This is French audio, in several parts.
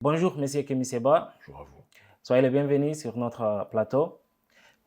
Bonjour, Monsieur Kémy Séba. Bonjour à vous. Soyez les bienvenus sur notre plateau.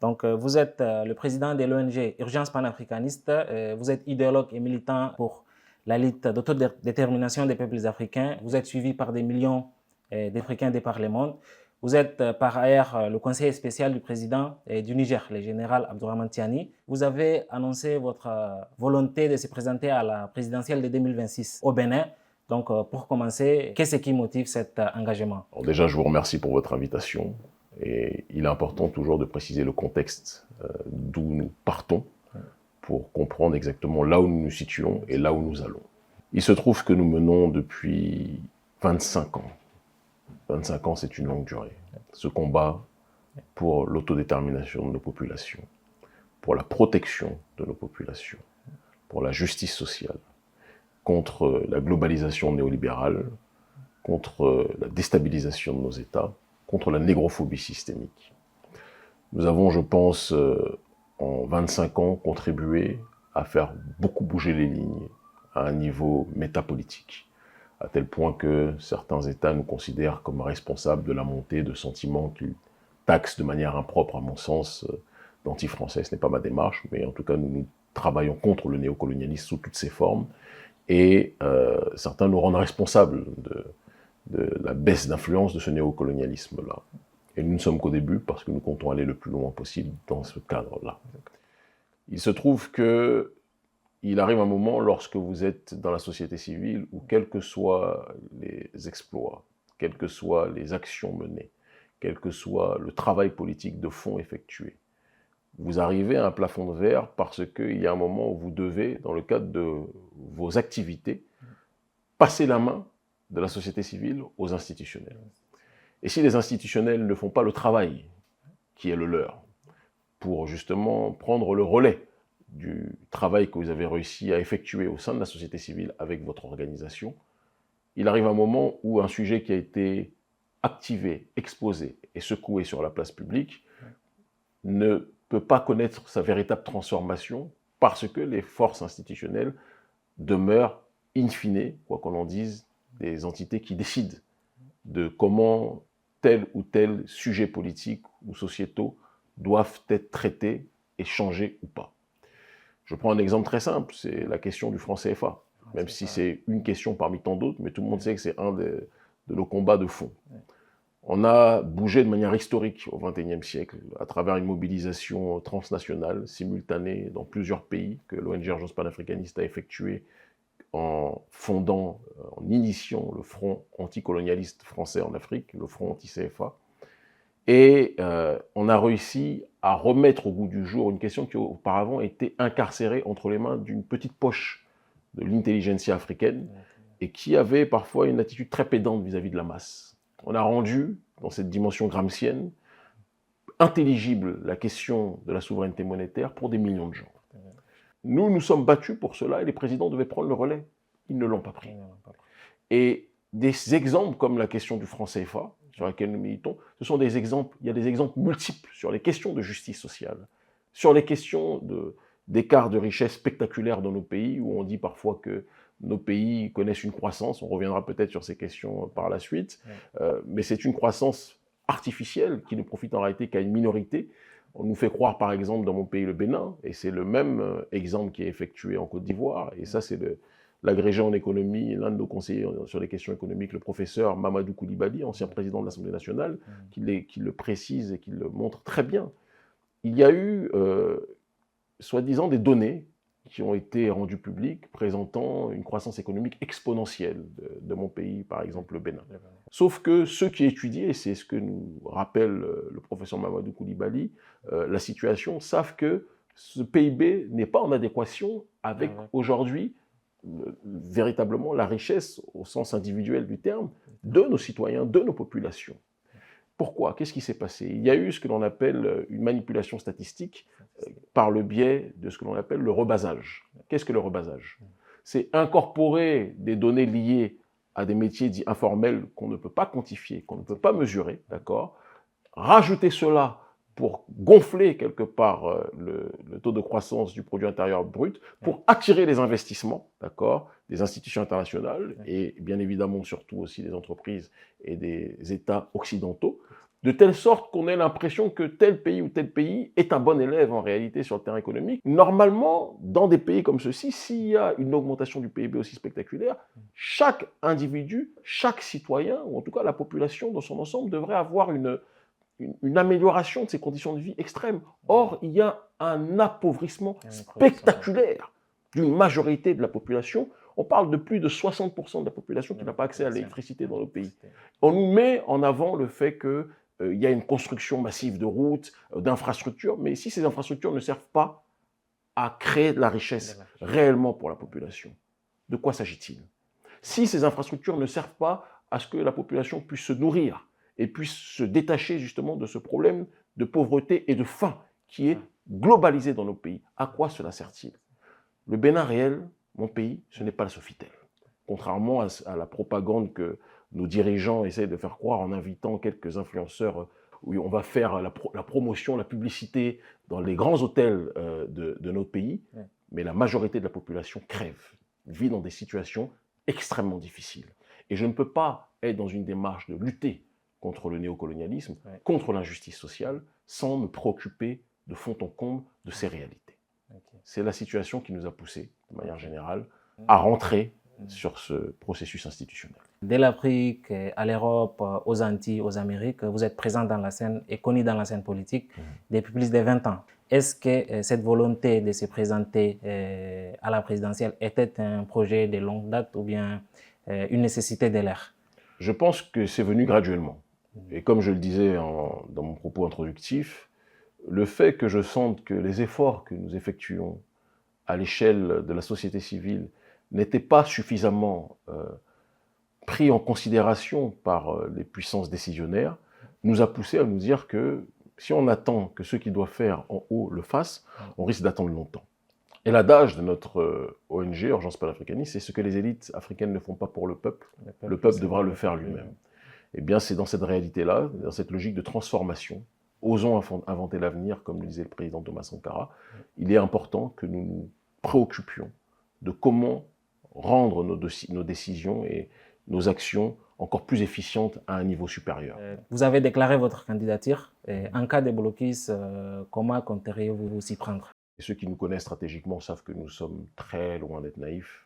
Vous êtes le président de l'ONG Urgence panafricaniste. Vous êtes idéologue et militant pour la lutte d'autodétermination des peuples africains. Vous êtes suivi par des millions d'Africains de par le monde. Vous êtes par ailleurs le conseiller spécial du président du Niger, le général Abdourahmane Tiani. Vous avez annoncé votre volonté de se présenter à la présidentielle de 2026 au Bénin. Pour commencer, qu'est-ce qui motive cet engagement? Alors déjà, je vous remercie pour votre invitation. Et il est important toujours de préciser le contexte d'où nous partons pour comprendre exactement là où nous nous situons et là où nous allons. Il se trouve que nous menons depuis 25 ans. 25 ans, c'est une longue durée. Ce combat pour l'autodétermination de nos populations, pour la protection de nos populations, pour la justice sociale, contre la globalisation néolibérale, contre la déstabilisation de nos États, contre la négrophobie systémique. Nous avons, je pense, en 25 ans, contribué à faire beaucoup bouger les lignes à un niveau métapolitique, à tel point que certains États nous considèrent comme responsables de la montée de sentiments qu'ils taxent de manière impropre, à mon sens, d'anti-français. Ce n'est pas ma démarche, mais en tout cas, nous travaillons contre le néocolonialisme sous toutes ses formes, et certains nous rendent responsables de la baisse d'influence de ce néocolonialisme-là. Et nous ne sommes qu'au début parce que nous comptons aller le plus loin possible dans ce cadre-là. Il se trouve qu'il arrive un moment lorsque vous êtes dans la société civile où quels que soient les exploits, quelles que soient les actions menées, quel que soit le travail politique de fond effectué, vous arrivez à un plafond de verre parce qu'il y a un moment où vous devez, dans le cadre de vos activités, passer la main de la société civile aux institutionnels. Et si les institutionnels ne font pas le travail qui est le leur, pour justement prendre le relais du travail que vous avez réussi à effectuer au sein de la société civile avec votre organisation, il arrive un moment où un sujet qui a été activé, exposé et secoué sur la place publique ne peut pas connaître sa véritable transformation parce que les forces institutionnelles demeurent, in fine, quoi qu'on en dise, des entités qui décident de comment tel ou tel sujet politique ou sociétaux doivent être traités et changés ou pas. Je prends un exemple très simple, c'est la question du franc CFA, même si c'est une question parmi tant d'autres, mais tout le monde sait que c'est un de nos combats de fond. On a bougé de manière historique au XXIe siècle, à travers une mobilisation transnationale, simultanée dans plusieurs pays, que l'ONG Urgence panafricaniste a effectuée en fondant, en initiant le front anticolonialiste français en Afrique, le front anti-CFA. Et on a réussi à remettre au goût du jour une question qui auparavant était incarcérée entre les mains d'une petite poche de l'intelligentsia africaine et qui avait parfois une attitude très pédante vis-à-vis de la masse. On a rendu, dans cette dimension gramscienne, intelligible la question de la souveraineté monétaire pour des millions de gens. Nous nous sommes battus pour cela et les présidents devaient prendre le relais. Ils ne l'ont pas pris. Et des exemples comme la question du franc CFA, sur laquelle nous militons, ce sont des exemples, il y a des exemples multiples sur les questions de justice sociale, sur les questions d'écart de richesse spectaculaires dans nos pays, où on dit parfois que nos pays connaissent une croissance, on reviendra peut-être sur ces questions par la suite, mais c'est une croissance artificielle qui ne profite en réalité qu'à une minorité. On nous fait croire par exemple dans mon pays le Bénin, et c'est le même exemple qui est effectué en Côte d'Ivoire, et ça c'est l'agrégé en économie, l'un de nos conseillers sur les questions économiques, le professeur Mamadou Koulibaly, ancien président de l'Assemblée nationale, qui le précise et qui le montre très bien. Il y a eu, soi-disant, des données qui ont été rendues publiques présentant une croissance économique exponentielle de mon pays, par exemple le Bénin. Sauf que ceux qui étudient, et c'est ce que nous rappelle le professeur Mamadou Koulibaly, la situation, savent que ce PIB n'est pas en adéquation avec aujourd'hui véritablement la richesse, au sens individuel du terme, de nos citoyens, de nos populations. Pourquoi? Qu'est-ce qui s'est passé? Il y a eu ce que l'on appelle une manipulation statistique par le biais de ce que l'on appelle le rebasage. Qu'est-ce que le rebasage? C'est incorporer des données liées à des métiers dits informels qu'on ne peut pas quantifier, qu'on ne peut pas mesurer, d'accord? Rajouter cela pour gonfler quelque part le taux de croissance du produit intérieur brut, pour attirer les investissements, d'accord, des institutions internationales et bien évidemment surtout aussi des entreprises et des États occidentaux, de telle sorte qu'on ait l'impression que tel pays ou tel pays est un bon élève en réalité sur le terrain économique. Normalement, dans des pays comme ceux-ci, s'il y a une augmentation du PIB aussi spectaculaire, chaque individu, chaque citoyen, ou en tout cas la population dans son ensemble, devrait avoir une amélioration de ses conditions de vie extrêmes. Or, il y a un appauvrissement spectaculaire d'une majorité de la population. On parle de plus de 60% de la population qui n'a pas accès à l'électricité dans le pays. On nous met en avant le fait qu'il y a une construction massive de routes, d'infrastructures, mais si ces infrastructures ne servent pas à créer de la richesse réellement pour la population, de quoi s'agit-il? Si ces infrastructures ne servent pas à ce que la population puisse se nourrir, et puisse se détacher justement de ce problème de pauvreté et de faim qui est globalisé dans nos pays. À quoi cela sert-il? Le Bénin réel, mon pays, ce n'est pas le Sofitel. Contrairement à la propagande que nos dirigeants essayent de faire croire en invitant quelques influenceurs où on va faire la promotion, la publicité dans les grands hôtels de notre pays, mais la majorité de la population crève, vit dans des situations extrêmement difficiles. Et je ne peux pas être dans une démarche de lutter contre le néocolonialisme, contre l'injustice sociale, sans me préoccuper de fond en comble de ces réalités. C'est la situation qui nous a poussés, de manière générale, à rentrer sur ce processus institutionnel. De l'Afrique à l'Europe, aux Antilles, aux Amériques, vous êtes présent dans la scène et connu dans la scène politique depuis plus de 20 ans. Est-ce que cette volonté de se présenter à la présidentielle était un projet de longue date ou bien une nécessité de l'ère? Je pense que c'est venu graduellement. Et comme je le disais dans mon propos introductif, le fait que je sente que les efforts que nous effectuons à l'échelle de la société civile n'étaient pas suffisamment pris en considération par les puissances décisionnaires, nous a poussé à nous dire que si on attend que ceux qui doivent faire en haut le fassent, on risque d'attendre longtemps. Et l'adage de notre ONG, Urgence panafricaniste, c'est ce que les élites africaines ne font pas pour le peuple devra le faire lui-même. Eh bien, c'est dans cette réalité-là, dans cette logique de transformation, osons inventer l'avenir, comme le disait le président Thomas Sankara, il est important que nous nous préoccupions de comment rendre nos décisions et nos actions encore plus efficientes à un niveau supérieur. Vous avez déclaré votre candidature. En cas de blocus, comment compteriez-vous vous s'y prendre? Et ceux qui nous connaissent stratégiquement savent que nous sommes très loin d'être naïfs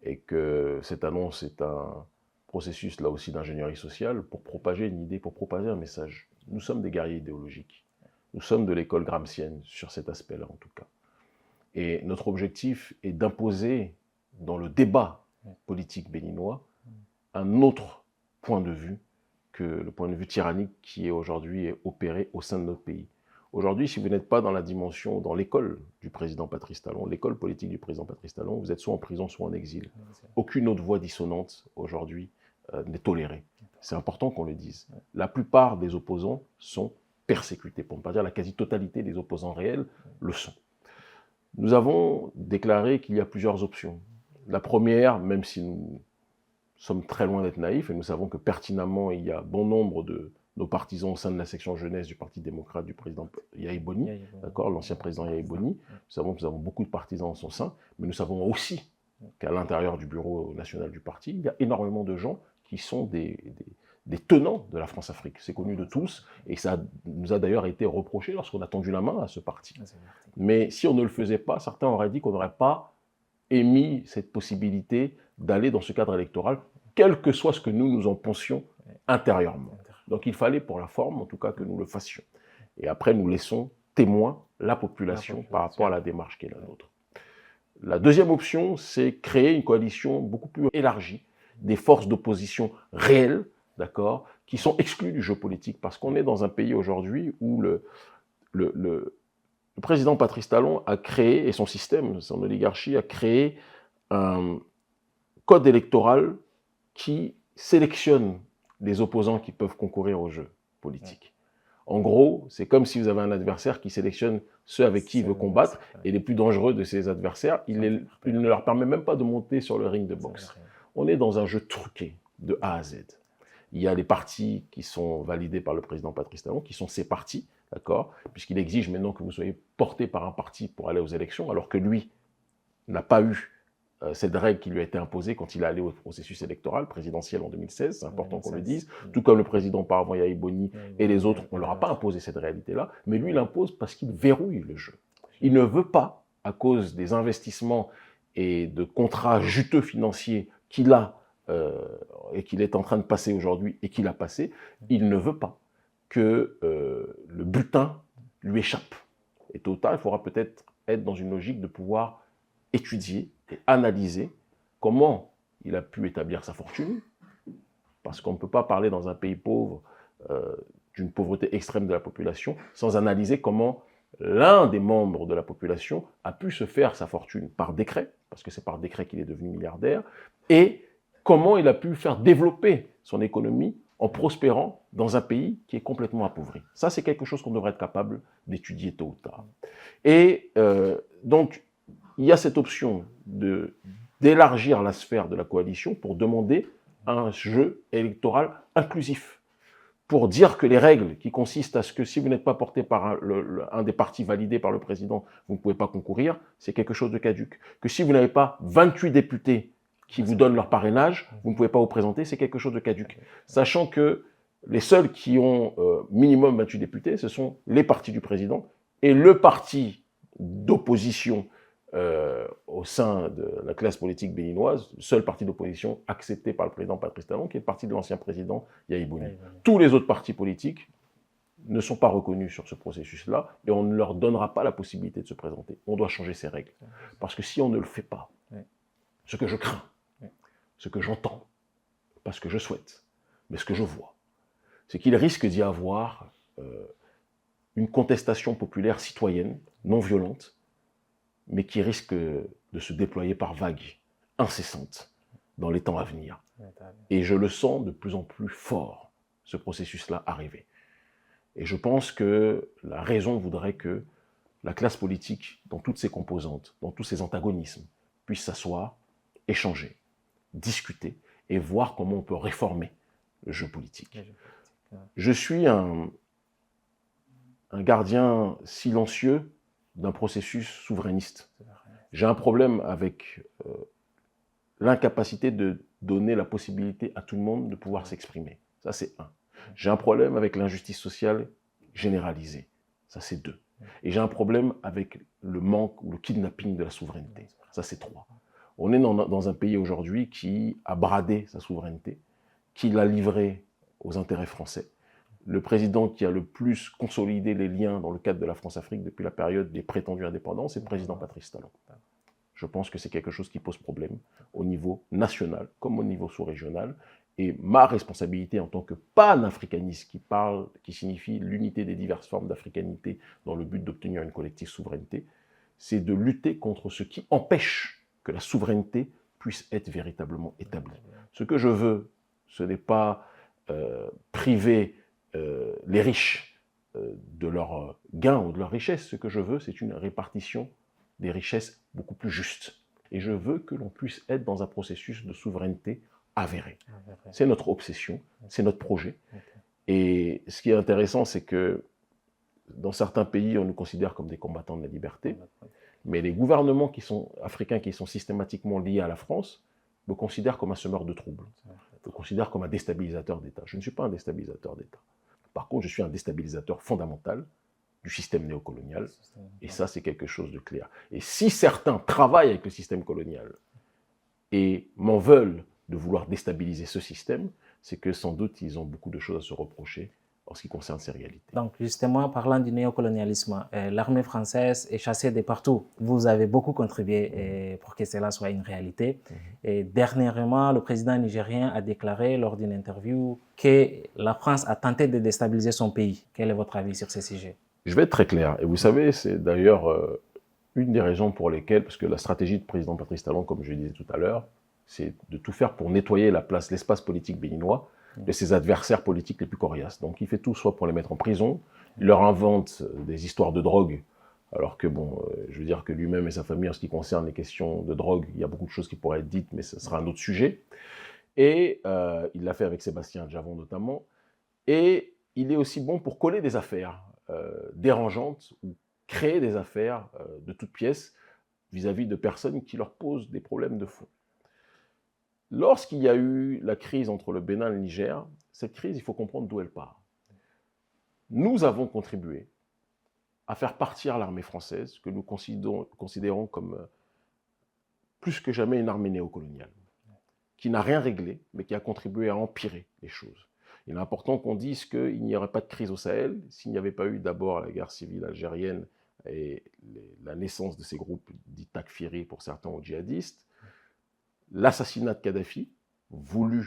et que cette annonce est un processus là aussi d'ingénierie sociale pour propager une idée, pour propager un message. Nous sommes des guerriers idéologiques. Nous sommes de l'école gramscienne sur cet aspect-là en tout cas. Et notre objectif est d'imposer dans le débat politique béninois un autre point de vue que le point de vue tyrannique qui est aujourd'hui opéré au sein de notre pays. Aujourd'hui, si vous n'êtes pas dans la dimension, dans l'école du président Patrice Talon, l'école politique du président Patrice Talon, vous êtes soit en prison, soit en exil. Aucune autre voix dissonante aujourd'hui n'est tolérée. C'est important qu'on le dise. La plupart des opposants sont persécutés, pour ne pas dire la quasi-totalité des opposants réels le sont. Nous avons déclaré qu'il y a plusieurs options. La première, même si nous sommes très loin d'être naïfs, et nous savons que pertinemment il y a bon nombre de nos partisans au sein de la section jeunesse du Parti démocrate du président Yahi Boni, d'accord, l'ancien président Yahi Boni. Nous savons que nous avons beaucoup de partisans en son sein, mais nous savons aussi qu'à l'intérieur du bureau national du parti, il y a énormément de gens qui sont des tenants de la France-Afrique. C'est connu de tous, et ça nous a d'ailleurs été reproché lorsqu'on a tendu la main à ce parti. Mais si on ne le faisait pas, certains auraient dit qu'on n'aurait pas émis cette possibilité d'aller dans ce cadre électoral, quel que soit ce que nous en pensions intérieurement. Donc il fallait pour la forme, en tout cas, que nous le fassions. Et après, nous laissons témoin la population par rapport à la démarche qui est la nôtre. La deuxième option, c'est créer une coalition beaucoup plus élargie, des forces d'opposition réelles, d'accord, qui sont exclues du jeu politique, parce qu'on est dans un pays aujourd'hui où le président Patrice Talon a créé, et son système, son oligarchie, a créé un code électoral qui sélectionne les opposants qui peuvent concourir au jeu politique. En gros, c'est comme si vous avez un adversaire qui sélectionne ceux avec qui il veut combattre, et les plus dangereux de ses adversaires, il ne leur permet même pas de monter sur le ring de boxe. On est dans un jeu truqué, de A à Z. il y a les partis qui sont validés par le président Patrice Talon, qui sont ses partis, d'accord, puisqu'il exige maintenant que vous soyez porté par un parti pour aller aux élections, alors que lui n'a pas eu cette règle qui lui a été imposée quand il est allé au processus électoral présidentiel en 2016, c'est important qu'on le dise, tout comme le président auparavant, Yahya Boni, et les autres, on ne leur a pas imposé cette réalité-là, mais lui, il impose parce qu'il verrouille le jeu. Il ne veut pas, à cause des investissements et de contrats juteux financiers qu'il a et qu'il est en train de passer aujourd'hui et qu'il a passé, il ne veut pas que le butin lui échappe. Et tôt ou tard, il faudra peut-être être dans une logique de pouvoir étudier et analyser comment il a pu établir sa fortune, parce qu'on ne peut pas parler dans un pays pauvre d'une pauvreté extrême de la population sans analyser comment l'un des membres de la population a pu se faire sa fortune par décret, parce que c'est par décret qu'il est devenu milliardaire, et comment il a pu faire développer son économie en prospérant dans un pays qui est complètement appauvri. Ça, c'est quelque chose qu'on devrait être capable d'étudier tôt ou tard. Et donc, il y a cette option d'élargir la sphère de la coalition pour demander un jeu électoral inclusif, pour dire que les règles qui consistent à ce que si vous n'êtes pas porté par un des partis validés par le président, vous ne pouvez pas concourir, c'est quelque chose de caduc. Que si vous n'avez pas 28 députés qui vous donnent leur parrainage, vous ne pouvez pas vous présenter, c'est quelque chose de caduc. Sachant que les seuls qui ont minimum 28 députés, ce sont les partis du président et le parti d'opposition au sein de la classe politique béninoise, le seul parti d'opposition accepté par le président Patrice Talon, qui est le parti de l'ancien président Yahya Boni. Tous les autres partis politiques ne sont pas reconnus sur ce processus-là et on ne leur donnera pas la possibilité de se présenter. On doit changer ces règles. Parce que si on ne le fait pas, ce que je crains, ce que j'entends, pas ce que je souhaite, mais ce que je vois, c'est qu'il risque d'y avoir une contestation populaire citoyenne, non violente, mais qui risque de se déployer par vagues incessantes dans les temps à venir. Et je le sens de plus en plus fort, ce processus-là arriver. Et je pense que la raison voudrait que la classe politique, dans toutes ses composantes, dans tous ses antagonismes, puisse s'asseoir, échanger, discuter et voir comment on peut réformer le jeu politique. Je suis un gardien silencieux d'un processus souverainiste. J'ai un problème avec l'incapacité de donner la possibilité à tout le monde de pouvoir s'exprimer. Ça, c'est un. J'ai un problème avec l'injustice sociale généralisée. Ça, c'est deux. Et j'ai un problème avec le manque ou le kidnapping de la souveraineté. Ça, c'est trois. On est dans un pays aujourd'hui qui a bradé sa souveraineté, qui l'a livrée aux intérêts français. Le président qui a le plus consolidé les liens dans le cadre de la France-Afrique depuis la période des prétendus indépendants, c'est le président Patrice Talon. Je pense que c'est quelque chose qui pose problème au niveau national comme au niveau sous-régional. Et ma responsabilité en tant que panafricaniste qui signifie l'unité des diverses formes d'africanité dans le but d'obtenir une collective souveraineté, c'est de lutter contre ce qui empêche que la souveraineté puisse être véritablement établie. Ce que je veux, ce n'est pas priver les riches de leurs gains ou de leurs richesses. Ce que je veux, c'est une répartition des richesses beaucoup plus juste. Et je veux que l'on puisse être dans un processus de souveraineté avéré. C'est notre obsession, c'est notre projet. Et ce qui est intéressant, c'est que dans certains pays, on nous considère comme des combattants de la liberté, mais les gouvernements africains qui sont systématiquement liés à la France me considèrent comme un semeur de troubles, me considèrent comme un déstabilisateur d'État. Je ne suis pas un déstabilisateur d'État. Par contre, je suis un déstabilisateur fondamental du système néocolonial, et ça, c'est quelque chose de clair. Et si certains travaillent avec le système colonial et m'en veulent de vouloir déstabiliser ce système, c'est que sans doute, ils ont beaucoup de choses à se reprocher en ce qui concerne ces réalités. Donc justement, parlant du néocolonialisme, l'armée française est chassée de partout. Vous avez beaucoup contribué pour que cela soit une réalité. Et dernièrement, le président nigérien a déclaré lors d'une interview que la France a tenté de déstabiliser son pays. Quel est votre avis sur ce sujet? Je vais être très clair. Et vous savez, c'est d'ailleurs une des raisons pour lesquelles, parce que la stratégie du président Patrice Talon, comme je le disais tout à l'heure, c'est de tout faire pour nettoyer l'espace politique béninois de ses adversaires politiques les plus coriaces. Donc il fait tout, soit pour les mettre en prison, il leur invente des histoires de drogue, alors que bon, je veux dire que lui-même et sa famille, en ce qui concerne les questions de drogue, il y a beaucoup de choses qui pourraient être dites, mais ce sera un autre sujet. Et il l'a fait avec Sébastien Djavon notamment. Et il est aussi bon pour coller des affaires dérangeantes ou créer des affaires de toutes pièces vis-à-vis de personnes qui leur posent des problèmes de fond. Lorsqu'il y a eu la crise entre le Bénin et le Niger, cette crise, il faut comprendre d'où elle part. Nous avons contribué à faire partir l'armée française, que nous considérons comme plus que jamais une armée néocoloniale, qui n'a rien réglé, mais qui a contribué à empirer les choses. Il est important qu'on dise qu'il n'y aurait pas de crise au Sahel s'il n'y avait pas eu d'abord la guerre civile algérienne et la naissance de ces groupes dits takfiri pour certains ou djihadistes, l'assassinat de Kadhafi, voulu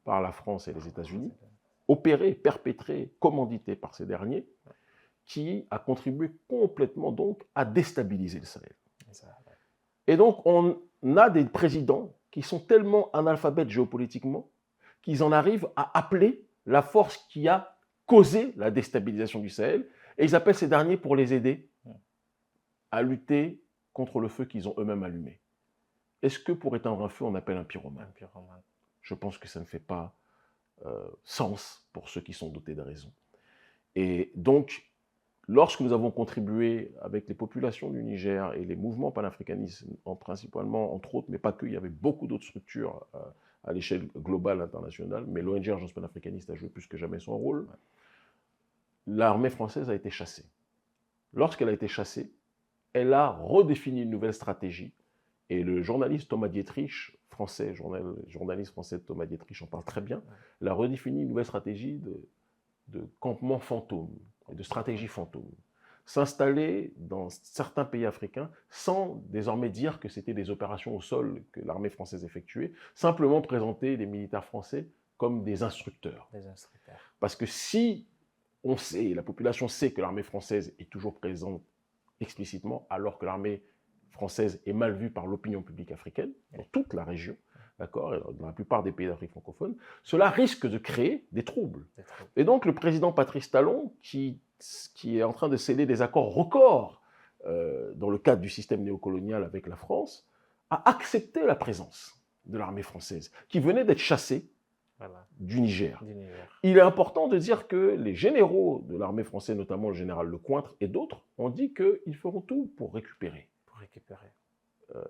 par la France et les États-Unis, opéré, perpétré, commandité par ces derniers, qui a contribué complètement donc à déstabiliser le Sahel. Et donc on a des présidents qui sont tellement analphabètes géopolitiquement qu'ils en arrivent à appeler la force qui a causé la déstabilisation du Sahel, et ils appellent ces derniers pour les aider à lutter contre le feu qu'ils ont eux-mêmes allumé. Est-ce que pour éteindre un feu, on appelle un pyromane? Je pense que ça ne fait pas sens pour ceux qui sont dotés de raison. Et donc, lorsque nous avons contribué avec les populations du Niger et les mouvements panafricanistes, principalement, entre autres, mais pas que, il y avait beaucoup d'autres structures à l'échelle globale, internationale, mais l'ONG Urgence panafricaniste a joué plus que jamais son rôle, l'armée française a été chassée. Lorsqu'elle a été chassée, elle a redéfini une nouvelle stratégie, et le journaliste Thomas Dietrich, journaliste français Thomas Dietrich en parle très bien, il a redéfini une nouvelle stratégie de campement fantôme, et de stratégie fantôme. S'installer dans certains pays africains sans désormais dire que c'était des opérations au sol que l'armée française effectuait, simplement présenter les militaires français comme des instructeurs. Parce que si on sait, la population sait que l'armée française est toujours présente explicitement, alors que l'armée française est mal vue par l'opinion publique africaine, dans toute la région, d'accord, dans la plupart des pays d'Afrique francophone, cela risque de créer des troubles. Et donc le président Patrice Talon, qui est en train de sceller des accords records dans le cadre du système néocolonial avec la France, a accepté la présence de l'armée française, qui venait d'être chassée du Niger. Il est important de dire que les généraux de l'armée française, notamment le général Lecointre et d'autres, ont dit qu'ils feront tout pour récupérer.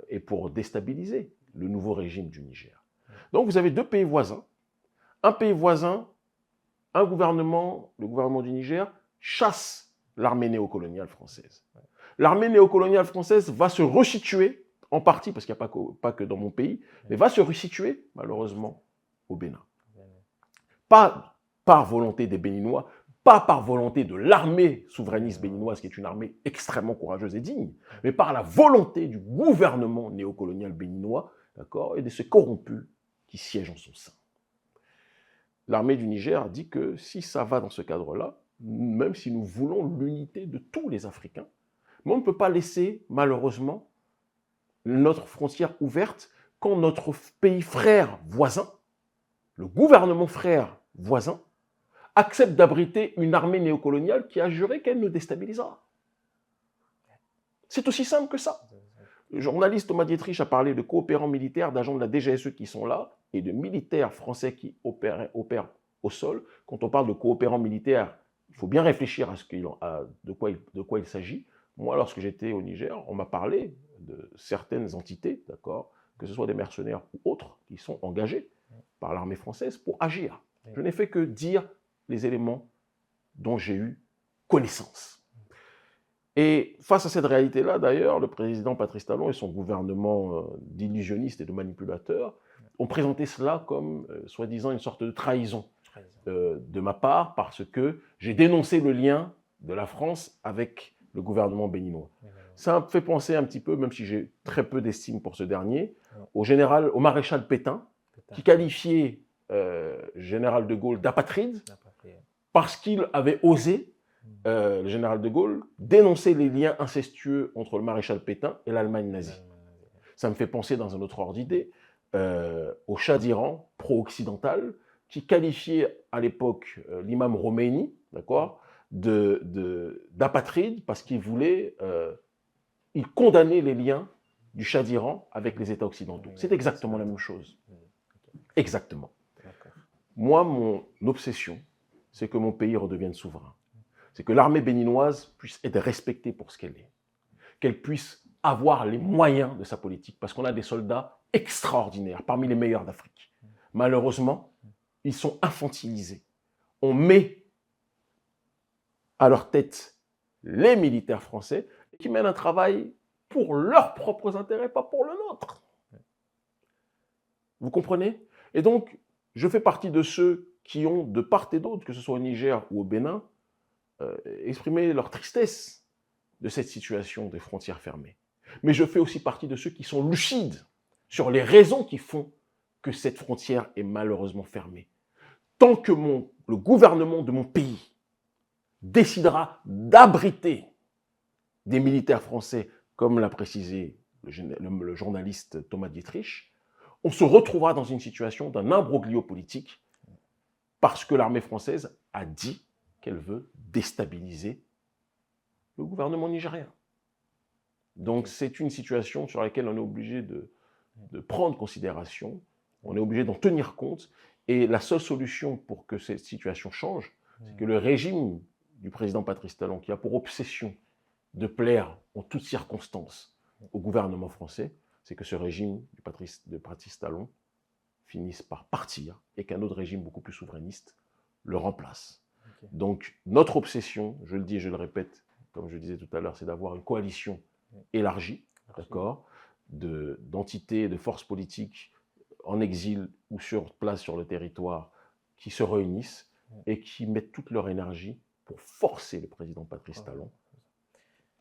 Et pour déstabiliser le nouveau régime du Niger. Donc vous avez deux pays voisins. Un pays voisin, un gouvernement, le gouvernement du Niger, chasse l'armée néocoloniale française. L'armée néocoloniale française va se resituer, en partie, parce qu'il n'y a pas que dans mon pays, mais va se resituer, malheureusement, au Bénin. Pas par volonté des Béninois, pas par volonté de l'armée souverainiste béninoise, qui est une armée extrêmement courageuse et digne, mais par la volonté du gouvernement néocolonial béninois, d'accord, et de ces corrompus qui siègent en son sein. L'armée du Niger dit que si ça va dans ce cadre-là, même si nous voulons l'unité de tous les Africains, mais on ne peut pas laisser, malheureusement, notre frontière ouverte quand notre pays frère voisin, le gouvernement frère voisin, accepte d'abriter une armée néocoloniale qui a juré qu'elle nous déstabilisera. C'est aussi simple que ça. Le journaliste Thomas Dietrich a parlé de coopérants militaires, d'agents de la DGSE qui sont là, et de militaires français qui opèrent au sol. Quand on parle de coopérants militaires, il faut bien réfléchir à de quoi il s'agit. Moi, lorsque j'étais au Niger, on m'a parlé de certaines entités, d'accord, que ce soit des mercenaires ou autres, qui sont engagés par l'armée française pour agir. Je n'ai fait que dire les éléments dont j'ai eu connaissance. Et face à cette réalité-là, d'ailleurs, le président Patrice Talon et son gouvernement d'illusionnistes et de manipulateurs ont présenté cela comme, soi-disant, une sorte de trahison de ma part, parce que j'ai dénoncé le lien de la France avec le gouvernement béninois. Ça me fait penser un petit peu, même si j'ai très peu d'estime pour ce dernier, au maréchal Pétain, qui qualifiait général de Gaulle d'apatride, parce qu'il avait osé, le général de Gaulle, dénoncer les liens incestueux entre le maréchal Pétain et l'Allemagne nazie. Ça me fait penser, dans un autre ordre d'idée, au Shah d'Iran, pro-occidental, qui qualifiait à l'époque l'imam Khomeini, d'accord, d'apatride, parce qu'il voulait, il condamnait les liens du Shah d'Iran avec les États occidentaux. C'est exactement la même chose. Exactement. Moi, mon obsession, c'est que mon pays redevienne souverain. C'est que l'armée béninoise puisse être respectée pour ce qu'elle est. Qu'elle puisse avoir les moyens de sa politique, parce qu'on a des soldats extraordinaires, parmi les meilleurs d'Afrique. Malheureusement, ils sont infantilisés. On met à leur tête les militaires français qui mènent un travail pour leurs propres intérêts, pas pour le nôtre. Vous comprenez? Et donc, je fais partie de ceux qui ont, de part et d'autre, que ce soit au Niger ou au Bénin, exprimé leur tristesse de cette situation des frontières fermées. Mais je fais aussi partie de ceux qui sont lucides sur les raisons qui font que cette frontière est malheureusement fermée. Tant que le gouvernement de mon pays décidera d'abriter des militaires français, comme l'a précisé le journaliste Thomas Dietrich, on se retrouvera dans une situation d'un imbroglio politique parce que l'armée française a dit qu'elle veut déstabiliser le gouvernement nigérien. Donc c'est une situation sur laquelle on est obligé de prendre considération, on est obligé d'en tenir compte, et la seule solution pour que cette situation change, c'est que le régime du président Patrice Talon, qui a pour obsession de plaire en toutes circonstances au gouvernement français, c'est que ce régime de Patrice Talon finisse par partir et qu'un autre régime beaucoup plus souverainiste le remplace. Okay. Donc notre obsession, je le dis et je le répète, comme je disais tout à l'heure, c'est d'avoir une coalition élargie, d'accord, d'entités, de forces politiques en exil ou sur place sur le territoire qui se réunissent et qui mettent toute leur énergie pour forcer le président Patrice Talon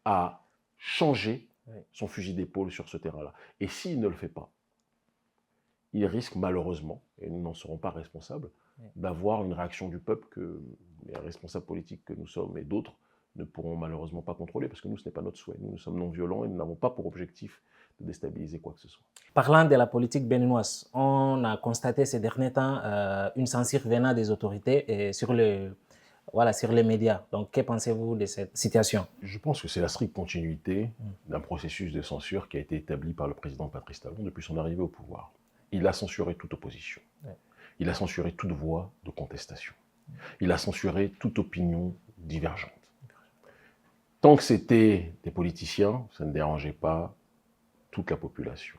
à changer son fusil d'épaule sur ce terrain-là. Et s'il ne le fait pas, il risque malheureusement, et nous n'en serons pas responsables, d'avoir une réaction du peuple que les responsables politiques que nous sommes et d'autres ne pourront malheureusement pas contrôler, parce que nous, ce n'est pas notre souhait. Nous sommes non violents et nous n'avons pas pour objectif de déstabiliser quoi que ce soit. Parlant de la politique béninoise, on a constaté ces derniers temps une censure venant des autorités sur les médias. Donc, que pensez-vous de cette situation? Je pense que c'est la stricte continuité d'un processus de censure qui a été établi par le président Patrice Talon depuis son arrivée au pouvoir. Il a censuré toute opposition. Il a censuré toute voix de contestation. Il a censuré toute opinion divergente. Tant que c'était des politiciens, ça ne dérangeait pas toute la population.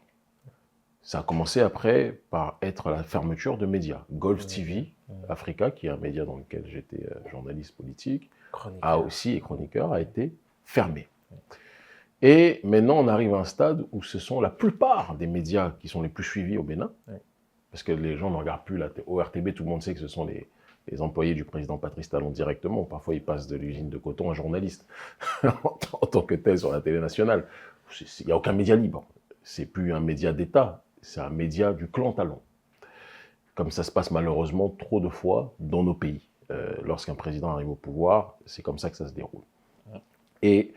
Ça a commencé après par être la fermeture de médias. Golf TV, Africa, qui est un média dans lequel j'étais journaliste politique, et chroniqueur, a été fermé. Et maintenant, on arrive à un stade où ce sont la plupart des médias qui sont les plus suivis au Bénin, parce que les gens ne regardent plus la ORTB, tout le monde sait que ce sont les employés du président Patrice Talon directement. Parfois, ils passent de l'usine de coton à journaliste en tant que tel sur la télé nationale. Il n'y a aucun média libre. C'est plus un média d'État, c'est un média du clan Talon. Comme ça se passe malheureusement trop de fois dans nos pays. Lorsqu'un président arrive au pouvoir, c'est comme ça que ça se déroule. Et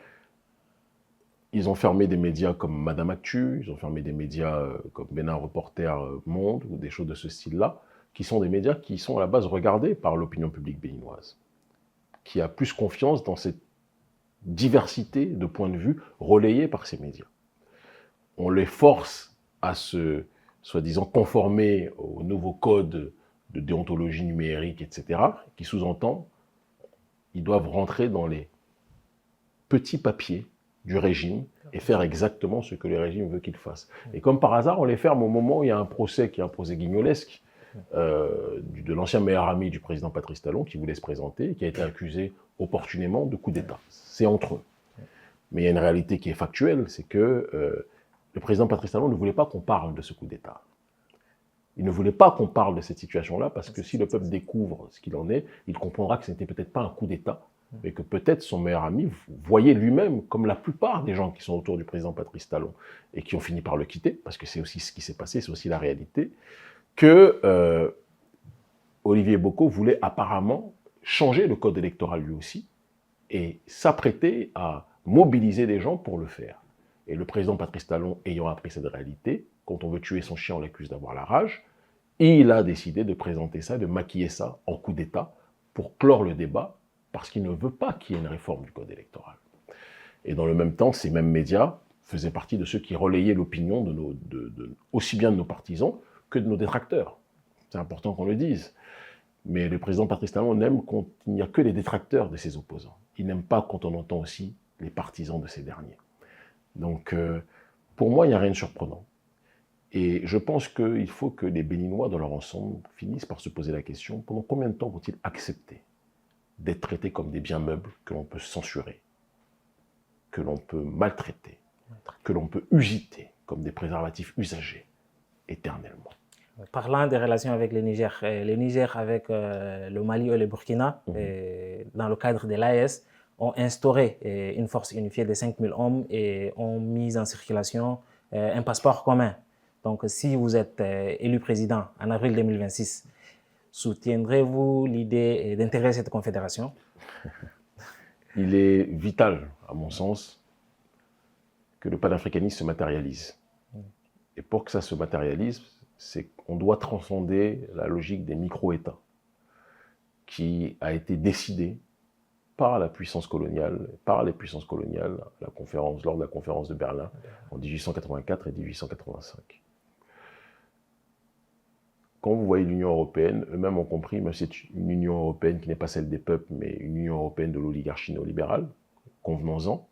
ils ont fermé des médias comme Madame Actu, ils ont fermé des médias comme Bénin Reporter Monde, ou des choses de ce style-là, qui sont des médias qui sont à la base regardés par l'opinion publique béninoise, qui a plus confiance dans cette diversité de points de vue relayés par ces médias. On les force à se, soi-disant, conformer au nouveau code de déontologie numérique, etc., qui sous-entend qu'ils doivent rentrer dans les petits papiers du régime et faire exactement ce que le régime veut qu'ils fassent. Et comme par hasard, on les ferme au moment où il y a un procès qui est un procès guignolesque de l'ancien meilleur ami du président Patrice Talon qui voulait se présenter et qui a été accusé opportunément de coup d'État. C'est entre eux. Mais il y a une réalité qui est factuelle, c'est que le président Patrice Talon ne voulait pas qu'on parle de ce coup d'État. Il ne voulait pas qu'on parle de cette situation-là parce que si le peuple découvre ce qu'il en est, il comprendra que ce n'était peut-être pas un coup d'État, mais que peut-être son meilleur ami voyait lui-même, comme la plupart des gens qui sont autour du président Patrice Talon et qui ont fini par le quitter, parce que c'est aussi ce qui s'est passé, c'est aussi la réalité, que Olivier Boko voulait apparemment changer le code électoral lui aussi et s'apprêter à mobiliser des gens pour le faire. Et le président Patrice Talon, ayant appris cette réalité, quand on veut tuer son chien, on l'accuse d'avoir la rage, il a décidé de présenter ça, de maquiller ça en coup d'État pour clore le débat, parce qu'il ne veut pas qu'il y ait une réforme du code électoral. Et dans le même temps, ces mêmes médias faisaient partie de ceux qui relayaient l'opinion aussi bien de nos partisans que de nos détracteurs. C'est important qu'on le dise. Mais le président Patrice Talon n'aime quand il n'y a que les détracteurs de ses opposants. Il n'aime pas quand on entend aussi les partisans de ces derniers. Donc, pour moi, il n'y a rien de surprenant. Et je pense qu'il faut que les Béninois, dans leur ensemble, finissent par se poser la question, pendant combien de temps vont-ils accepter d'être traités comme des biens meubles que l'on peut censurer, que l'on peut maltraiter, que l'on peut usiter comme des préservatifs usagés éternellement. Parlant des relations avec le Niger avec le Mali et le Burkina, dans le cadre de l'AES, ont instauré une force unifiée de 5000 hommes et ont mis en circulation un passeport commun. Donc, si vous êtes élu président en avril 2026, soutiendrez-vous l'idée d'intégrer cette confédération? Il est vital, à mon sens, que le panafricanisme se matérialise. Et pour que ça se matérialise, c'est qu'on doit transcender la logique des micro-États qui a été décidée par la puissance coloniale, par les puissances coloniales, lors de la conférence de Berlin en 1884 et 1885. Quand vous voyez l'Union européenne, eux-mêmes ont compris, mais c'est une Union européenne qui n'est pas celle des peuples, mais une Union européenne de l'oligarchie néolibérale, convenons-en.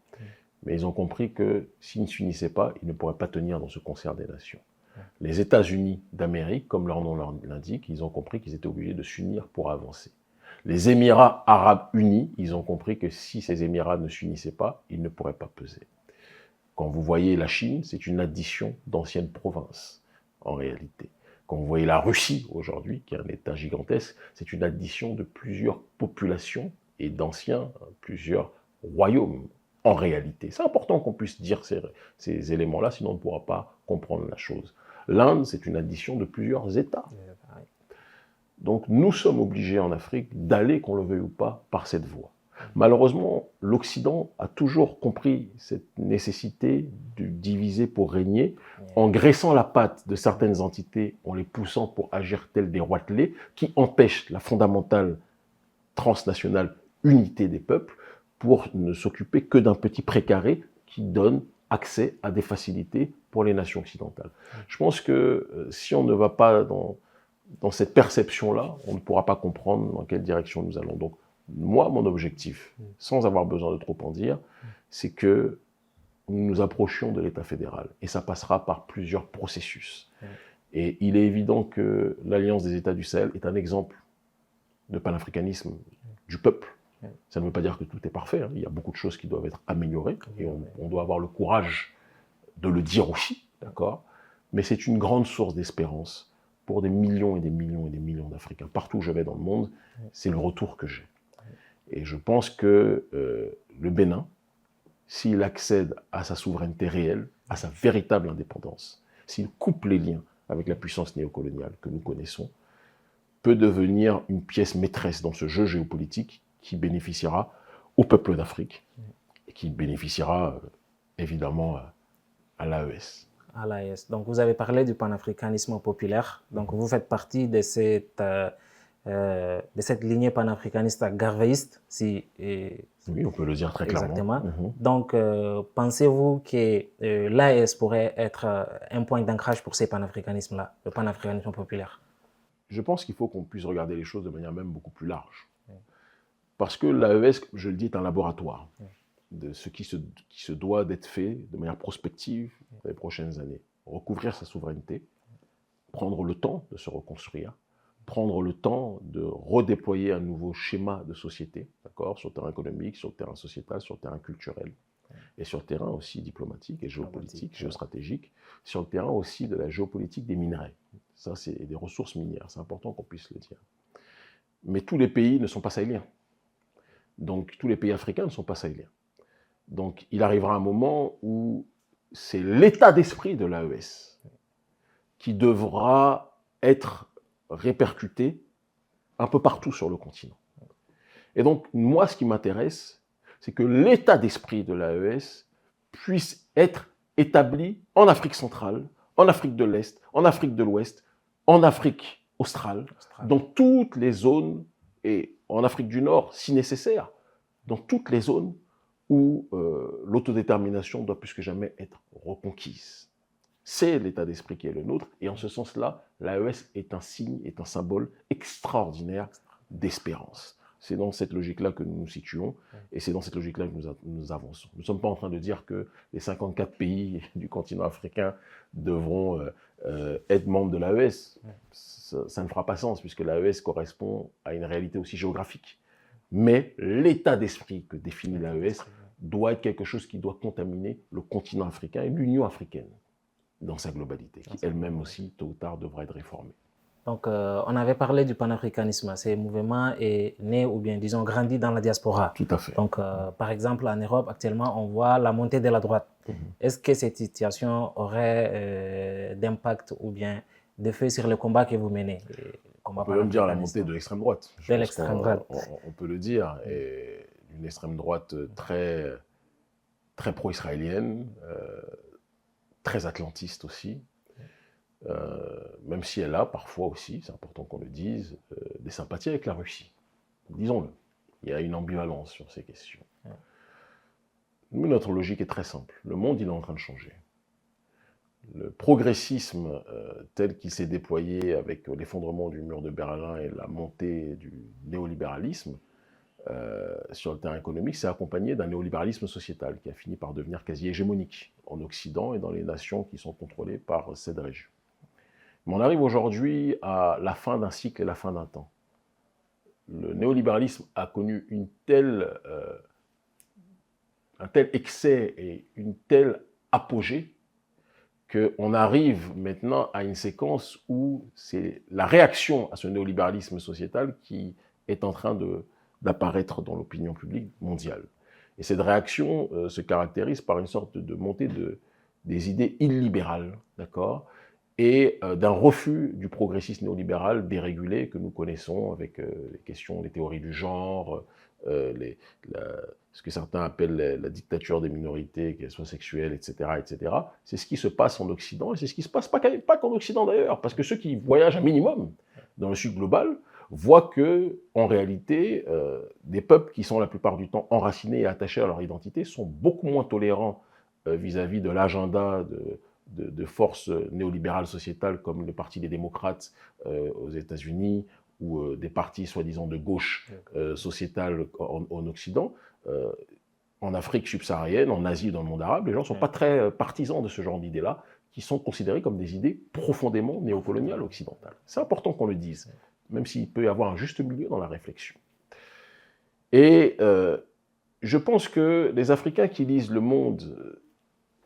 Mais ils ont compris que s'ils ne s'unissaient pas, ils ne pourraient pas tenir dans ce concert des nations. Les États-Unis d'Amérique, comme leur nom l'indique, ils ont compris qu'ils étaient obligés de s'unir pour avancer. Les Émirats arabes unis, ils ont compris que si ces Émirats ne s'unissaient pas, ils ne pourraient pas peser. Quand vous voyez la Chine, c'est une addition d'anciennes provinces, en réalité. Quand vous voyez la Russie aujourd'hui, qui est un État gigantesque, c'est une addition de plusieurs populations et d'anciens, plusieurs royaumes, en réalité. C'est important qu'on puisse dire ces éléments-là, sinon on ne pourra pas comprendre la chose. L'Inde, c'est une addition de plusieurs États. Donc nous sommes obligés en Afrique d'aller, qu'on le veuille ou pas, par cette voie. Malheureusement, l'Occident a toujours compris cette nécessité de diviser pour régner, en graissant la patte de certaines entités, en les poussant pour agir tels des roitelets, qui empêchent la fondamentale transnationale unité des peuples, pour ne s'occuper que d'un petit précaré qui donne accès à des facilités pour les nations occidentales. Je pense que si on ne va pas dans cette perception-là, on ne pourra pas comprendre dans quelle direction nous allons. Donc, moi, mon objectif, sans avoir besoin de trop en dire, c'est que nous nous approchions de l'État fédéral. Et ça passera par plusieurs processus. Et il est évident que l'Alliance des États du Sahel est un exemple de panafricanisme du peuple. Ça ne veut pas dire que tout est parfait. Il y a beaucoup de choses qui doivent être améliorées. Et on doit avoir le courage de le dire aussi. D'accord ? Mais c'est une grande source d'espérance pour des millions et des millions et des millions d'Africains. Partout où je vais dans le monde, c'est le retour que j'ai. Et je pense que le Bénin, s'il accède à sa souveraineté réelle, à sa véritable indépendance, s'il coupe les liens avec la puissance néocoloniale que nous connaissons, peut devenir une pièce maîtresse dans ce jeu géopolitique qui bénéficiera au peuple d'Afrique et qui bénéficiera évidemment à l'AES. À l'AES. Donc vous avez parlé du panafricanisme populaire. Donc vous faites partie de cette lignée panafricaniste garvéiste. Oui, on peut le dire très clairement. Exactement. Donc pensez-vous que l'AES pourrait être un point d'ancrage pour ces panafricanismes-là, le panafricanisme populaire? Je pense qu'il faut qu'on puisse regarder les choses de manière même beaucoup plus large. Parce que l'AES, je le dis, est un laboratoire de ce qui se doit d'être fait de manière prospective dans les prochaines années. Recouvrir sa souveraineté, prendre le temps de se reconstruire, prendre le temps de redéployer un nouveau schéma de société, d'accord, sur le terrain économique, sur le terrain sociétal, sur le terrain culturel, et sur le terrain aussi diplomatique et géopolitique, géostratégique, sur le terrain aussi de la géopolitique des minerais. Ça, c'est des ressources minières, c'est important qu'on puisse le dire. Mais tous les pays ne sont pas sahéliens. Donc, tous les pays africains ne sont pas sahéliens. Donc, il arrivera un moment où c'est l'état d'esprit de l'AES qui devra être répercuté un peu partout sur le continent. Et donc, moi, ce qui m'intéresse, c'est que l'état d'esprit de l'AES puisse être établi en Afrique centrale, en Afrique de l'Est, en Afrique de l'Ouest, en Afrique australe, dans toutes les zones, et en Afrique du Nord, si nécessaire, dans toutes les zones où l'autodétermination doit plus que jamais être reconquise. C'est l'état d'esprit qui est le nôtre. Et en ce sens-là, l'AES est un signe, est un symbole extraordinaire d'espérance. C'est dans cette logique-là que nous nous situons et c'est dans cette logique-là que nous avançons. Nous ne sommes pas en train de dire que les 54 pays du continent africain devront être membres de l'AES. Ça ne fera pas sens puisque l'AES correspond à une réalité aussi géographique. Mais l'état d'esprit que définit l'AES doit être quelque chose qui doit contaminer le continent africain et l'Union africaine dans sa globalité, qui elle-même aussi, tôt ou tard, devra être réformée. Donc, on avait parlé du panafricanisme. Ce mouvement est né, ou bien, disons, grandi dans la diaspora. Tout à fait. Donc, par exemple, en Europe, actuellement, on voit la montée de la droite. Est-ce que cette situation aurait d'impact ou bien d'effet sur le combat que vous menez? On peut même dire la montée de l'extrême droite. De l'extrême droite. On peut le dire. Et une extrême droite très, très pro-israélienne, très atlantiste aussi. Même si elle a parfois aussi, c'est important qu'on le dise, des sympathies avec la Russie. Disons-le. Il y a une ambivalence sur ces questions. Nous, notre logique est très simple. Le monde, il est en train de changer. Le progressisme tel qu'il s'est déployé avec l'effondrement du mur de Berlin et la montée du néolibéralisme sur le terrain économique s'est accompagné d'un néolibéralisme sociétal qui a fini par devenir quasi hégémonique en Occident et dans les nations qui sont contrôlées par cette région. Mais on arrive aujourd'hui à la fin d'un cycle et la fin d'un temps. Le néolibéralisme a connu un tel excès et une telle apogée qu'on arrive maintenant à une séquence où c'est la réaction à ce néolibéralisme sociétal qui est en train d'apparaître dans l'opinion publique mondiale. Et cette réaction se caractérise par une sorte de montée des idées illibérales, d'accord, et d'un refus du progressisme néolibéral dérégulé que nous connaissons avec les questions, les théories du genre, ce que certains appellent la dictature des minorités, qu'elles soient sexuelles, etc., etc. C'est ce qui se passe en Occident, et c'est ce qui se passe pas qu'en Occident d'ailleurs, parce que ceux qui voyagent un minimum dans le Sud global voient que, en réalité, des peuples qui sont la plupart du temps enracinés et attachés à leur identité sont beaucoup moins tolérants vis-à-vis de l'agenda de forces néolibérales sociétales comme le Parti des démocrates aux États-Unis ou des partis soi-disant de gauche sociétale en Occident. En Afrique subsaharienne, en Asie, dans le monde arabe, les gens ne sont pas très partisans de ce genre d'idées-là, qui sont considérées comme des idées profondément néocoloniales occidentales. C'est important qu'on le dise, même s'il peut y avoir un juste milieu dans la réflexion. Et je pense que les Africains qui lisent Le Monde,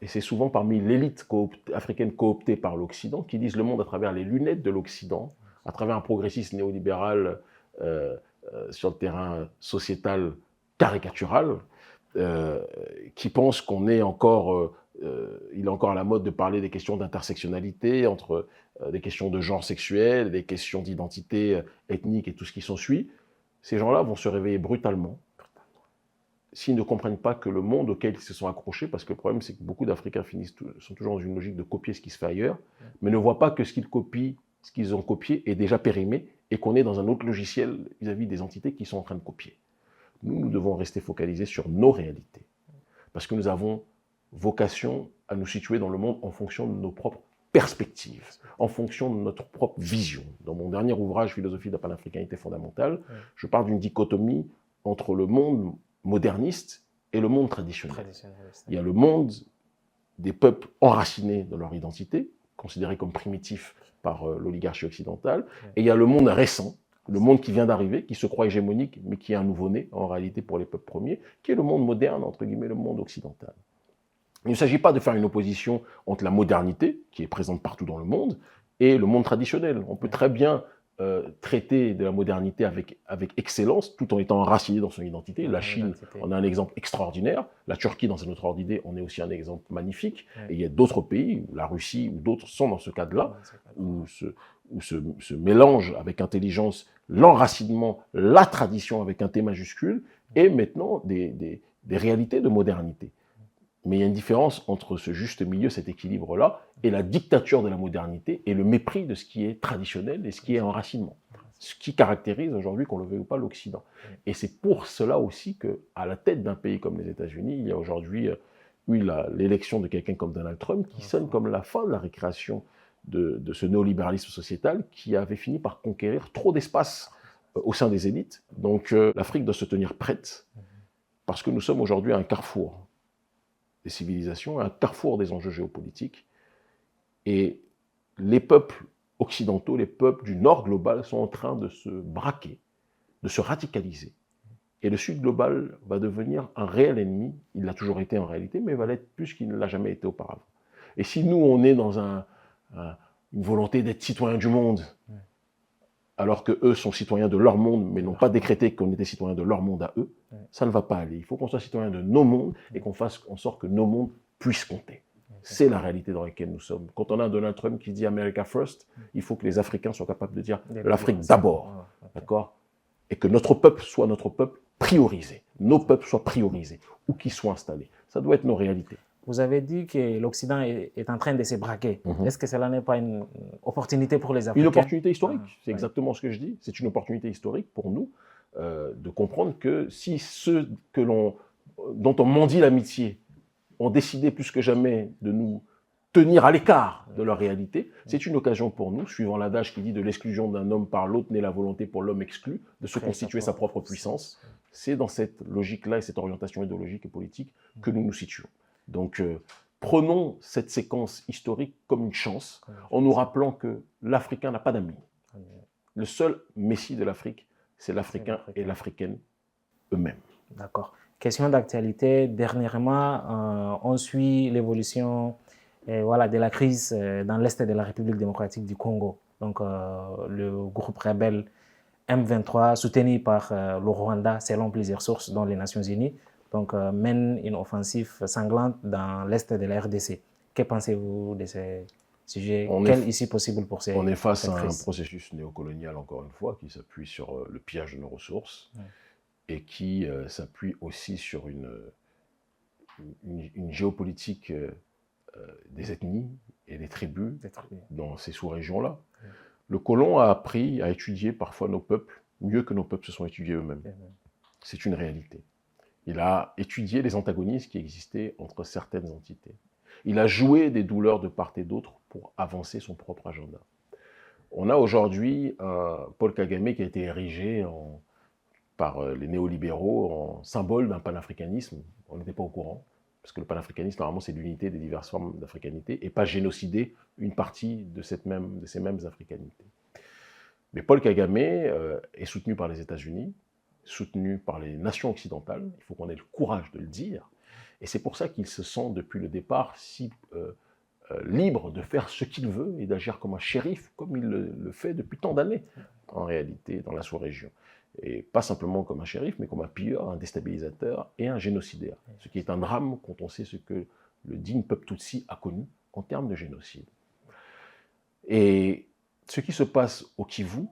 et c'est souvent parmi l'élite africaine cooptée par l'Occident, qui lisent Le Monde à travers les lunettes de l'Occident, à travers un progressisme néolibéral sur le terrain sociétal caricatural, qui pense qu'on est encore, il est encore à la mode de parler des questions d'intersectionnalité, entre des questions de genre sexuel, des questions d'identité ethnique et tout ce qui s'ensuit. Ces gens-là vont se réveiller brutalement s'ils ne comprennent pas que le monde auquel ils se sont accrochés, parce que le problème c'est que beaucoup d'Africains sont toujours dans une logique de copier ce qui se fait ailleurs, mais ne voient pas que ce qu'ils copient, ce qu'ils ont copié est déjà périmé et qu'on est dans un autre logiciel vis-à-vis des entités qui sont en train de copier. Nous devons rester focalisés sur nos réalités, parce que nous avons vocation à nous situer dans le monde en fonction de nos propres perspectives, en fonction de notre propre vision. Dans mon dernier ouvrage, Philosophie de la panafricanité fondamentale, je parle d'une dichotomie entre le monde moderniste et le monde traditionnel. Il y a le monde des peuples enracinés dans leur identité, considérés comme primitifs par l'oligarchie occidentale, et il y a le monde récent, le monde qui vient d'arriver, qui se croit hégémonique, mais qui est un nouveau-né, en réalité, pour les peuples premiers, qui est le monde moderne, entre guillemets, le monde occidental. Il ne s'agit pas de faire une opposition entre la modernité, qui est présente partout dans le monde, et le monde traditionnel. On peut très bien traiter de la modernité avec excellence, tout en étant enraciné dans son identité. La Chine en a un exemple extraordinaire. La Turquie, dans un autre ordre d'idée, en est aussi un exemple magnifique. Et il y a d'autres pays, la Russie ou d'autres, sont dans ce cadre-là, où se mélange avec intelligence l'enracinement, la tradition avec un T majuscule, et maintenant des réalités de modernité. Mais il y a une différence entre ce juste milieu, cet équilibre-là, et la dictature de la modernité et le mépris de ce qui est traditionnel et ce qui est enracinement. Ce qui caractérise aujourd'hui, qu'on le veuille ou pas, l'Occident. Et c'est pour cela aussi qu'à la tête d'un pays comme les États-Unis, il y a aujourd'hui eu l'élection de quelqu'un comme Donald Trump, qui sonne comme la fin de la récréation de ce néolibéralisme sociétal qui avait fini par conquérir trop d'espace au sein des élites. Donc l'Afrique doit se tenir prête, parce que nous sommes aujourd'hui à un carrefour des civilisations, à un carrefour des enjeux géopolitiques. Et les peuples occidentaux, les peuples du Nord global sont en train de se braquer, de se radicaliser. Et le Sud global va devenir un réel ennemi. Il l'a toujours été en réalité, mais il va l'être plus qu'il ne l'a jamais été auparavant. Et si nous, on est dans une volonté d'être citoyens du monde, alors qu'eux sont citoyens de leur monde, mais n'ont pas décrété qu'on était citoyens de leur monde à eux, ça ne va pas aller. Il faut qu'on soit citoyens de nos mondes et qu'on fasse en sorte que nos mondes puissent compter. C'est la réalité dans laquelle nous sommes. Quand on a un Donald Trump qui dit America First, il faut que les Africains soient capables de dire l'Afrique d'abord. D'accord ? Et que notre peuple soit notre peuple priorisé. Nos peuples soient priorisés, où qu'ils soient installés. Ça doit être nos réalités. Vous avez dit que l'Occident est en train de se braquer. Est-ce que cela n'est pas une opportunité pour les Africains? Une opportunité historique, c'est exactement ce que je dis. C'est une opportunité historique pour nous de comprendre que si ceux dont on mendie l'amitié ont décidé plus que jamais de nous tenir à l'écart de leur réalité, c'est une occasion pour nous, suivant l'adage qui dit de l'exclusion d'un homme par l'autre naît la volonté pour l'homme exclu, de se constituer sa propre puissance. C'est dans cette logique-là et cette orientation idéologique et politique que nous nous situons. Donc, prenons cette séquence historique comme une chance, en nous rappelant que l'Africain n'a pas d'amis. Le seul messie de l'Afrique, c'est l'Africain et l'Africaine eux-mêmes. D'accord. Question d'actualité. Dernièrement, on suit l'évolution de la crise dans l'Est de la République démocratique du Congo. Donc, le groupe rebelle M23, soutenu par le Rwanda, selon plusieurs sources, dont les Nations Unies, donc, mène une offensive sanglante dans l'Est de la RDC. Que pensez-vous de ces sujets? Quelle issue possible pour ces On est face à un processus néocolonial, encore une fois, qui s'appuie sur le pillage de nos ressources et qui s'appuie aussi sur une géopolitique des ethnies et des tribus dans ces sous-régions-là. Le colon a appris à étudier parfois nos peuples mieux que nos peuples se sont étudiés eux-mêmes. C'est une réalité. Il a étudié les antagonismes qui existaient entre certaines entités. Il a joué des douleurs de part et d'autre pour avancer son propre agenda. On a aujourd'hui Paul Kagame qui a été érigé par les néolibéraux en symbole d'un panafricanisme. On n'était pas au courant, parce que le panafricanisme, normalement, c'est l'unité des diverses formes d'africanité, et pas génocider une partie de ces mêmes africanités. Mais Paul Kagame est soutenu par les États-Unis, soutenu par les nations occidentales, il faut qu'on ait le courage de le dire, et c'est pour ça qu'il se sent depuis le départ si libre de faire ce qu'il veut et d'agir comme un shérif, comme il le fait depuis tant d'années, en réalité, dans la sous-région. Et pas simplement comme un shérif, mais comme un pilleur, un déstabilisateur et un génocidaire, ce qui est un drame quand on sait ce que le digne peuple Tutsi a connu en termes de génocide. Et ce qui se passe au Kivu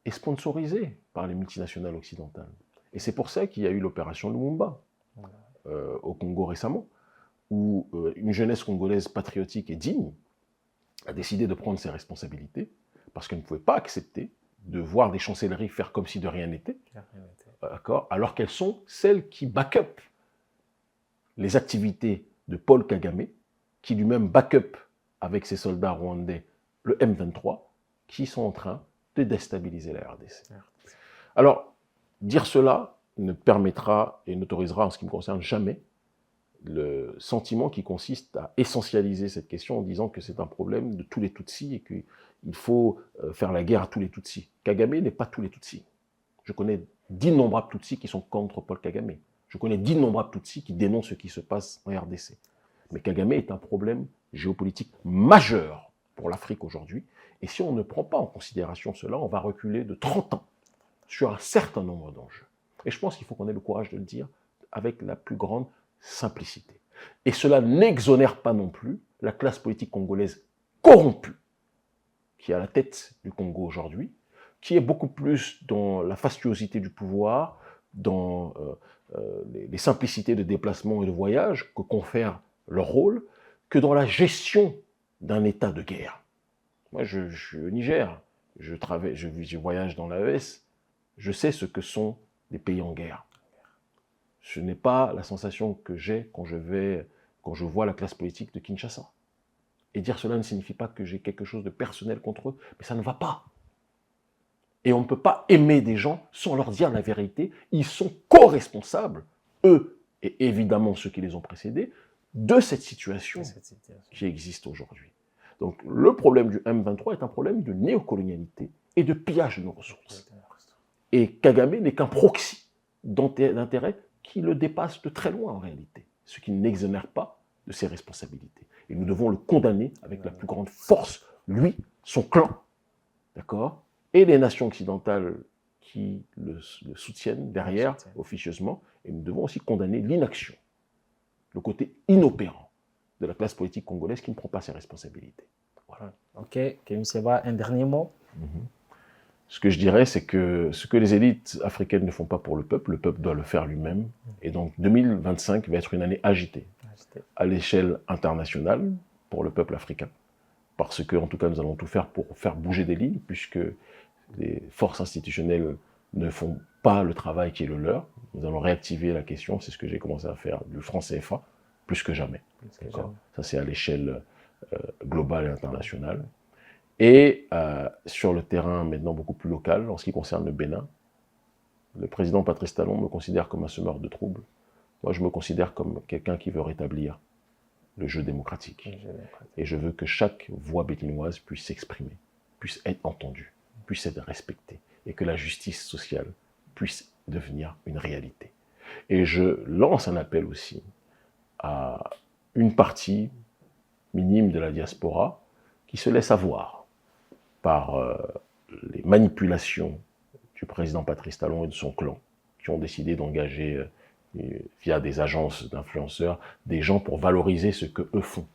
est sponsorisé par les multinationales occidentales. Et c'est pour ça qu'il y a eu l'opération Lumumba au Congo récemment, où une jeunesse congolaise patriotique et digne a décidé de prendre ses responsabilités, parce qu'elle ne pouvait pas accepter de voir des chancelleries faire comme si de rien n'était, alors qu'elles sont celles qui back-up les activités de Paul Kagame, qui lui-même back-up avec ses soldats rwandais le M23, qui sont en train de déstabiliser la RDC. Alors, dire cela ne permettra et n'autorisera, en ce qui me concerne, jamais le sentiment qui consiste à essentialiser cette question en disant que c'est un problème de tous les Tutsis et qu'il faut faire la guerre à tous les Tutsis. Kagame n'est pas tous les Tutsis. Je connais d'innombrables Tutsis qui sont contre Paul Kagame. Je connais d'innombrables Tutsis qui dénoncent ce qui se passe en RDC. Mais Kagame est un problème géopolitique majeur pour l'Afrique aujourd'hui. Et si on ne prend pas en considération cela, on va reculer de 30 ans sur un certain nombre d'enjeux. Et je pense qu'il faut qu'on ait le courage de le dire avec la plus grande simplicité. Et cela n'exonère pas non plus la classe politique congolaise corrompue qui est à la tête du Congo aujourd'hui, qui est beaucoup plus dans la fastuosité du pouvoir, dans les simplicités de déplacement et de voyage que confère leur rôle, que dans la gestion d'un état de guerre. Moi, je suis au Niger, je voyage dans l'AES, je sais ce que sont les pays en guerre. Ce n'est pas la sensation que j'ai quand je vais quand je vois la classe politique de Kinshasa. Et dire cela ne signifie pas que j'ai quelque chose de personnel contre eux, mais ça ne va pas. Et on ne peut pas aimer des gens sans leur dire la vérité. Ils sont co-responsables, eux et évidemment ceux qui les ont précédés, de cette situation qui existe aujourd'hui. Donc le problème du M23 est un problème de néocolonialité et de pillage de nos ressources. Et Kagame n'est qu'un proxy d'intérêt qui le dépasse de très loin en réalité, ce qui n'exonère pas de ses responsabilités. Et nous devons le condamner avec la plus grande force, lui, son clan, d'accord, et les nations occidentales qui le soutiennent derrière, officieusement, et nous devons aussi condamner l'inaction, le côté inopérant de la classe politique congolaise qui ne prend pas ses responsabilités. Voilà. Ok, Kémy Séba, un dernier mot. Ce que je dirais, c'est que ce que les élites africaines ne font pas pour le peuple doit le faire lui-même. Et donc 2025 va être une année agitée à l'échelle internationale pour le peuple africain. Parce que, en tout cas, nous allons tout faire pour faire bouger des lignes, puisque les forces institutionnelles ne font pas le travail qui est le leur. Nous allons réactiver la question, c'est ce que j'ai commencé à faire, du franc CFA, plus que jamais. Ça, c'est à l'échelle globale et internationale. Et sur le terrain maintenant beaucoup plus local, en ce qui concerne le Bénin, le président Patrice Talon me considère comme un semeur de troubles. Moi, je me considère comme quelqu'un qui veut rétablir le jeu démocratique. Et je veux que chaque voix béninoise puisse s'exprimer, puisse être entendue, puisse être respectée, et que la justice sociale puisse devenir une réalité. Et je lance un appel aussi à une partie minime de la diaspora qui se laisse avoir par les manipulations du président Patrice Talon et de son clan, qui ont décidé d'engager via des agences d'influenceurs des gens pour valoriser ce que eux font.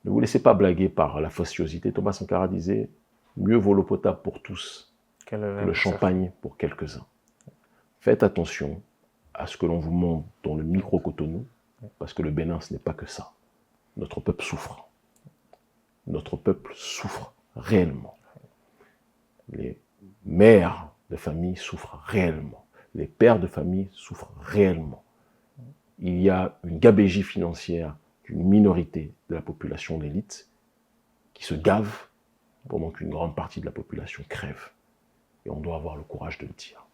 Ne vous laissez pas blaguer par la faciosité. Thomas Sankara disait « Mieux vaut l'eau potable pour tous que le champagne pour quelques-uns ». Faites attention à ce que l'on vous montre dans le micro-Cotonou, parce que le Bénin, ce n'est pas que ça. Notre peuple souffre. Notre peuple souffre réellement. Les mères de famille souffrent réellement. Les pères de famille souffrent réellement. Il y a une gabegie financière d'une minorité de la population d'élite qui se gave pendant qu'une grande partie de la population crève. Et on doit avoir le courage de le dire.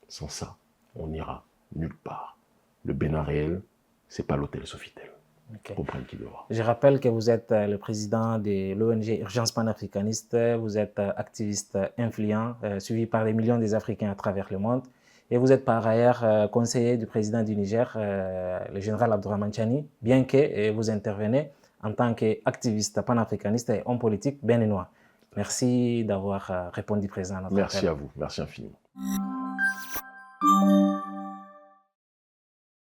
Sans ça, on n'ira nulle part. Le Bénin réel, c'est pas l'hôtel Sofitel. Okay. Comprenne qui devra. Je rappelle que vous êtes le président de l'ONG Urgence panafricaniste. Vous êtes activiste influent, suivi par des millions des Africains à travers le monde. Et vous êtes par ailleurs conseiller du président du Niger, le général Abdourahmane Tchani, bien que vous intervenez en tant qu'activiste panafricaniste et homme politique béninois. Merci d'avoir répondu présent à notre appel. Merci à vous, merci infiniment.